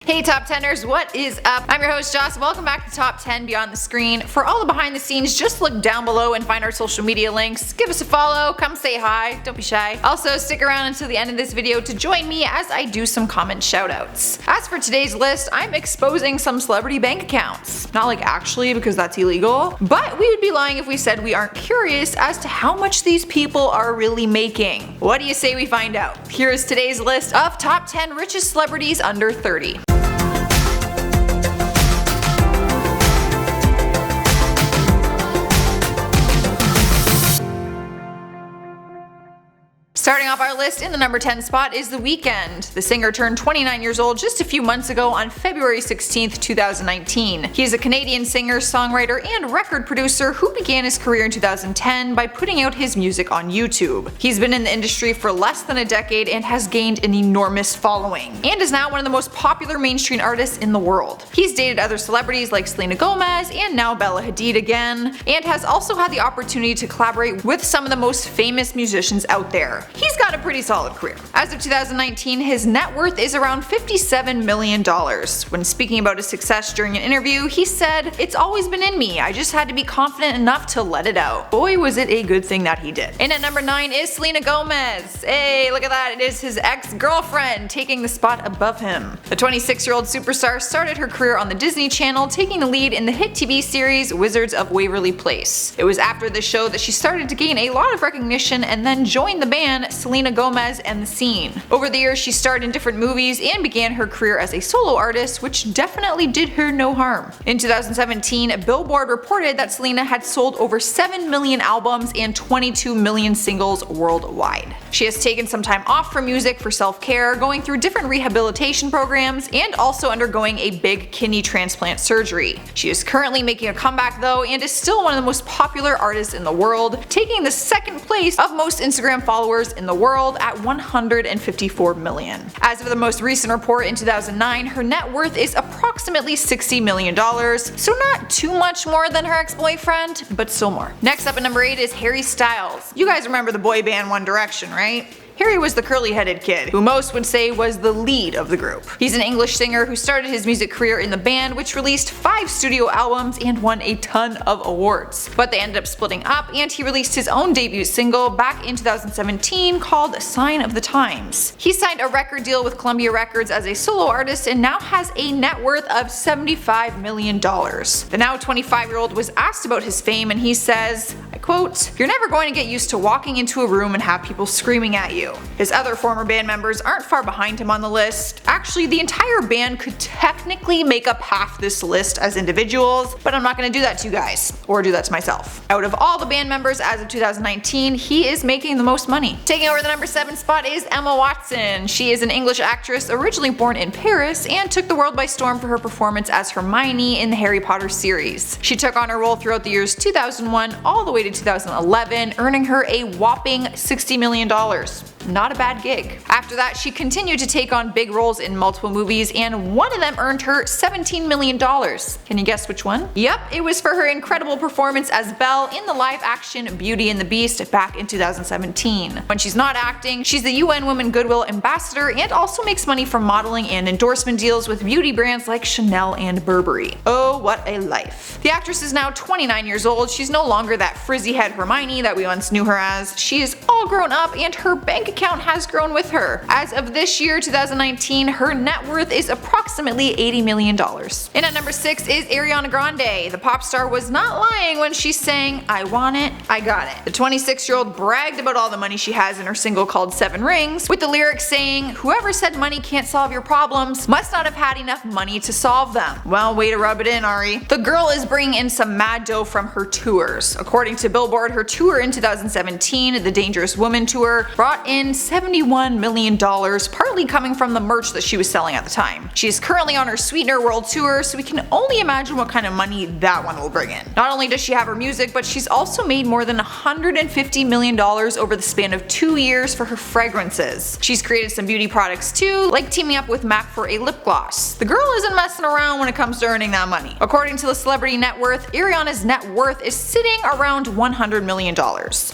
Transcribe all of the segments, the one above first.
Hey Top 10ers, what is up? I'm your host Joss. Welcome back to Top 10 Beyond the Screen. For all the behind the scenes, just look down below and find our social media links. Give us a follow, come say hi, don't be shy. Also stick around until the end of this video to join me as I do some comment shoutouts. As for today's list, I'm exposing some celebrity bank accounts. Not like actually, because that's illegal, but we would be lying if we said we aren't curious as to how much these people are really making. What do you say we find out? Here is today's list of top 10 richest celebrities under 30. Starting off our list in the number 10 spot is The WEEKND. The singer turned 29 years old just a few months ago on February 16, 2019. He is a Canadian singer, songwriter, and record producer who began his career in 2010 by putting out his music on YouTube. He's been in the industry for less than a decade and has gained an enormous following, and is now one of the most popular mainstream artists in the world. He's dated other celebrities like SELENA Gomez and now Bella Hadid again, and has also had the opportunity to collaborate with some of the most famous musicians out there. He's got a pretty solid career. As of 2019, his net worth is around $57 million. When speaking about his success during an interview, he said, "It's always been in me, I just had to be confident enough to let it out." Boy, was it a good thing that he did. And at number 9 is SELENA Gomez. Hey, look at that, it is his ex-girlfriend taking the spot above him. The 26-year-old superstar started her career on the Disney Channel, taking the lead in the hit TV series Wizards of Waverly Place. It was after the show that she started to gain a lot of recognition and then joined the band SELENA Gomez and the Scene. Over the years, she starred in different movies and began her career as a solo artist, which definitely did her no harm. In 2017, Billboard reported that SELENA had sold over 7 million albums and 22 million singles worldwide. She has taken some time off from music for self-care, going through different rehabilitation programs, and also undergoing a big kidney transplant surgery. She is currently making a comeback though, and is still one of the most popular artists in the world, taking the second place of most Instagram followers in the world at 154 million. As of the most recent report in 2009, her net worth is approximately $60 million, so not too much more than her ex-boyfriend, but still more. Next up at number 8 is Harry Styles. You guys remember the boy band One Direction, right? Harry was the curly-headed kid, who most would say was the lead of the group. He's an English singer who started his music career in the band, which released 5 studio albums and won a ton of awards. But they ended up splitting up, and he released his own debut single back in 2017 called Sign of the Times. He signed a record deal with Columbia Records as a solo artist and now has a net worth of $75 million. The now 25-year-old was asked about his fame, and he says, I quote, "You're never going to get used to walking into a room and have people screaming at you." His other former band members aren't far behind him on the list. Actually, the entire band could technically make up half this list as individuals, but I'm not going to do that to you guys, or do that to myself. Out of all the band members as of 2019, he is making the most money. Taking over the number 7 spot is Emma Watson. She is an English actress originally born in Paris and took the world by storm for her performance as Hermione in the Harry Potter series. She took on her role throughout the years 2001 all the way to 2011, earning her a whopping $60 million. Not a bad gig. After that, she continued to take on big roles in multiple movies, and one of them earned her $17 million. Can you guess which one? Yep, it was for her incredible performance as Belle in the live-action Beauty and the Beast back in 2017. When she's not acting, she's the UN Women Goodwill Ambassador and also makes money from modeling and endorsement deals with beauty brands like Chanel and Burberry. Oh, what a life. The actress is now 29 years old. She's no longer that frizzy-head Hermione that we once knew her as. She is all grown up, and her bank account has grown with her. As of this year, 2019, her net worth is approximately $80 million. And at number 6 is ARIANA Grande. The pop star was not lying when she sang, "I want it, I got it." The 26-year-old bragged about all the money she has in her single called 7 Rings, with the lyrics saying, "Whoever said money can't solve your problems must not have had enough money to solve them." Well, way to rub it in, Ari. The girl is bringing in some mad dough from her tours. According to Billboard, her tour in 2017, the Dangerous Woman tour, brought in $71 million, partly coming from the merch that she was selling at the time. She is currently on her Sweetener World Tour, so we can only imagine what kind of money that one will bring in. Not only does she have her music, but she's also made more than $150 million over the span of 2 years for her fragrances. She's created some beauty products too, like teaming up with MAC for a lip gloss. The girl isn't messing around when it comes to earning that money. According to the Celebrity Net Worth, Ariana's net worth is sitting around $100 million.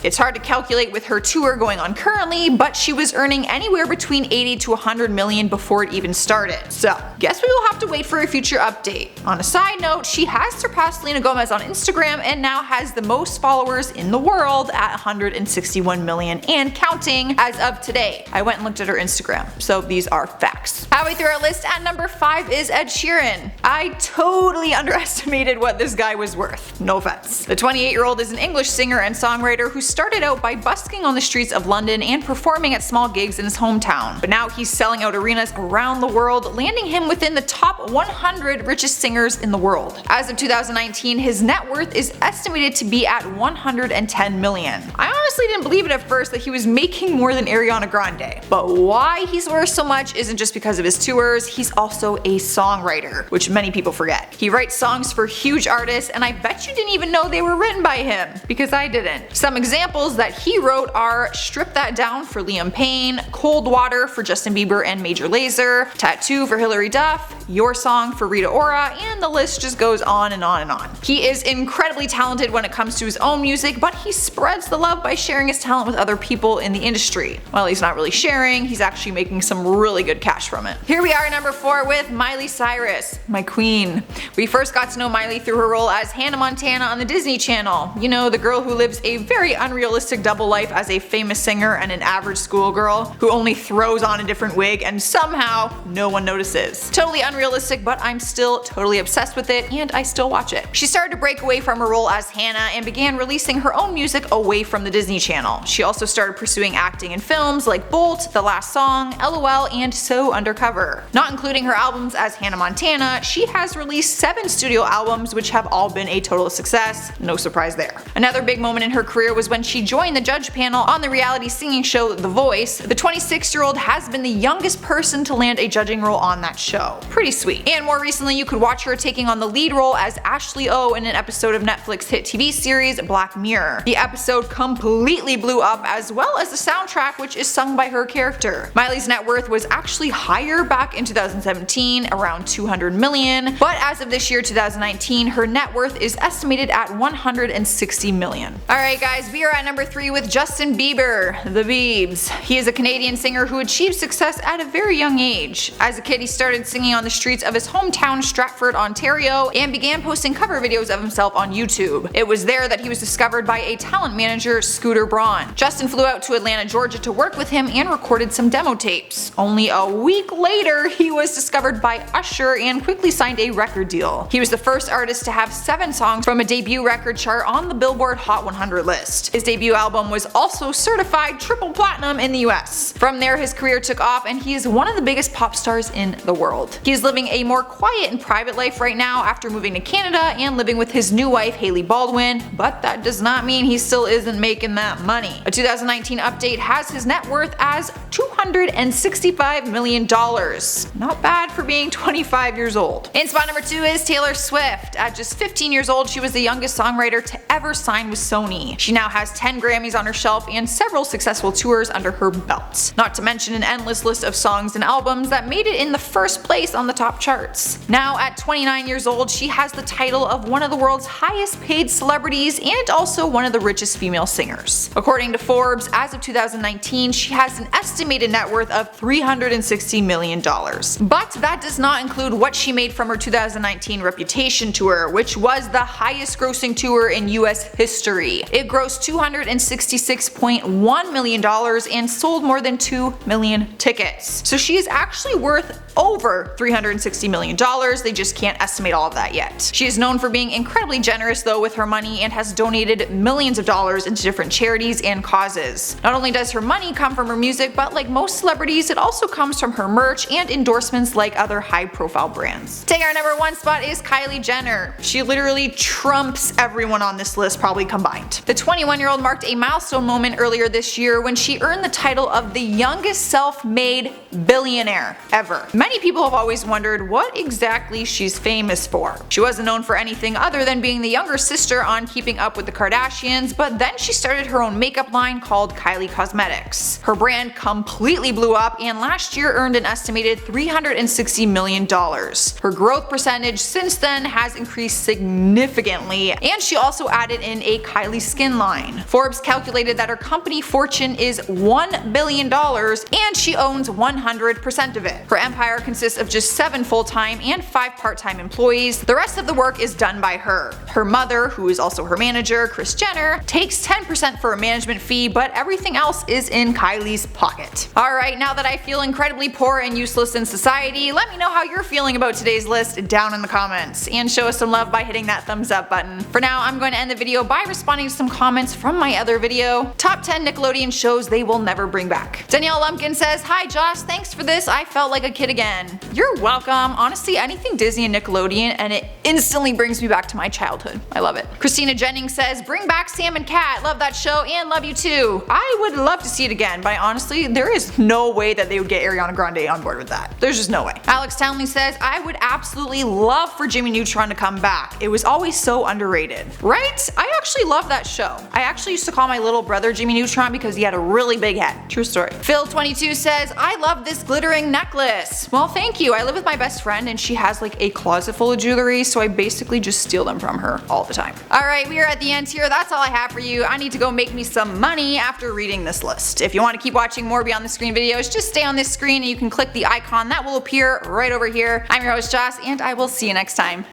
It's hard to calculate with her tour going on currently, but she was earning anywhere between 80 to 100 million before it even started. So, guess we will have to wait for a future update. On a side note, she has surpassed Selena Gomez on Instagram and now has the most followers in the world at 161 million and counting as of today. I went and looked at her Instagram, so these are facts. Halfway through our list at number 5 is Ed Sheeran. I totally underestimated what this guy was worth. No offense. The 28-year-old is an English singer and songwriter who started out by busking on the streets of London and performing at small gigs in his hometown. But now he's selling out arenas around the world, landing him within the top 100 richest singers in the world. As of 2019, his net worth is estimated to be at 110 million. I honestly didn't believe it at first that he was making more than Ariana Grande. But why he's worth so much isn't just because of his tours, he's also a songwriter, which many people forget. He writes songs for huge artists, and I bet you didn't even know they were written by him, because I didn't. Some examples that he wrote are Strip That Down for Liam Payne, Cold Water for Justin Bieber and Major Lazer, Tattoo for Hilary Duff, Your Song for Rita Ora, and the list just goes on and on and on. He is incredibly talented when it comes to his own music, but he spreads the love by sharing his talent with other people in the industry. Well, he's not really sharing, he's actually making some really good cash from it. Here we are at number 4 with Miley Cyrus, my queen. We first got to know Miley through her role as Hannah Montana on the Disney Channel. You know, the girl who lives a very unrealistic double life as a famous singer and an average schoolgirl who only throws on a different wig and somehow no one notices. Totally unrealistic, but I'm still totally obsessed with it and I still watch it. She started to break away from her role as Hannah and began releasing her own music away from the Disney Channel. She also started pursuing acting in films like Bolt, The Last Song, LOL, and So Undercover. Not including her albums as Hannah Montana, she has released 7 studio albums which have all been a total success, no surprise there. Another big moment in her career was when she joined the judge panel on the reality singing show The Voice. The 26-year-old has been the youngest person to land a judging role on that show. Pretty sweet. And more recently you could watch her taking on the lead role as Ashley O in an episode of Netflix hit TV series Black Mirror. The episode completely blew up, as well as the soundtrack, which is sung by her character. Miley's net worth was actually higher back in 2017, around 200 million, but as of this year 2019, her net worth is estimated at 160 million. Alright guys, we are at number 3 with Justin Bieber, the Biebs. He is a Canadian singer who achieved success at a very young age. As a kid, he started singing on the streets of his hometown Stratford, Ontario, and began posting cover videos of himself on YouTube. It was there that he was discovered by a talent manager, Scooter Braun. Justin flew out to Atlanta, Georgia to work with him and recorded some demo tapes. Only a week later, he was discovered by Usher and quickly signed a record deal. He was the first artist to have 7 songs from a debut record chart on the Billboard Hot 100 list. His debut album was also certified triple platinum in the US. From there, his career took off and he is one of the biggest pop stars in the world. He is living a more quiet and private life right now after moving to Canada and living with his new wife Hailey Baldwin, but that does not mean he still isn't making that money. A 2019 update has his net worth as $265 million. Not bad for being 25 years old. In spot number 2 is Taylor Swift. At just 15 years old, she was the youngest songwriter to ever sign with Sony. She now has 10 Grammys on her shelf and several successful tours under her belt. Not to mention an endless list of songs and albums that made it in the first place on the top charts. Now at 29 years old, she has the title of one of the world's highest paid celebrities and also one of the richest female singers. According to Forbes, as of 2019, she has an estimated net worth of $360 million. But that does not include what she made from her 2019 Reputation tour, which was the highest grossing tour in US history. It grossed $266.1 million and sold more than 2 million tickets. So she is actually worth over $360 million, they just can't estimate all of that yet. She is known for being incredibly generous though with her money and has donated millions of dollars into different charities and causes. Not only does her money come from her music, but like most celebrities, it also comes from her merch and endorsements like other high profile brands. Taking our number 1 spot is Kylie Jenner. She literally trumps everyone on this list probably combined. The 21-year-old marked a milestone moment earlier this year when she earned the title of the youngest self-made billionaire ever. Many people have always wondered what exactly she's famous for. She wasn't known for anything other than being the younger sister on Keeping Up with the Kardashians, but then she started her own makeup line called Kylie Cosmetics. Her brand completely blew up and last year earned an estimated $360 million. Her growth percentage since then has increased significantly, and she also added in a Kylie skin line. Forbes calculated that her company fortune is $1 billion and she owns 100% of it. Her empire consists of just 7 full-time and 5 part-time employees. The rest of the work is done by her. Her mother, who is also her manager, Kris Jenner, takes 10% for a management fee, but everything else is in Kylie's pocket. Alright, now that I feel incredibly poor and useless in society, let me know how you're feeling about today's list down in the comments, and show us some love by hitting that thumbs up button. For now, I'm going to end the video by responding to some comments from my other video, Top 10 Nickelodeon Shows They Will Never Bring Back. Danielle Lumpkin says, "Hi Josh, thanks for this, I felt like a kid again." You're welcome. Honestly, anything Disney and Nickelodeon and it instantly brings me back to my childhood. I love it. Christina Jennings says, "Bring back Sam and Cat, love that show and love you too." I would love to see it again, but honestly, there is no way that they would get Ariana Grande on board with that. There's just no way. Alex Townley says, "I would absolutely love for Jimmy Neutron to come back. It was always so underrated." Right? I actually love that show. I actually used to call my little brother Jimmy Neutron because he had a really big head. True story. Phil22 says, "I love this glittering necklace." Well, thank you. I live with my best friend and she has like a closet full of jewelry, so I basically just steal them from her all the time. Alright, we are at the end here. That's all I have for you. I need to go make me some money after reading this list. If you want to keep watching more beyond the screen videos, just stay on this screen and you can click the icon that will appear right over here. I'm your host Joss, and I will see you next time.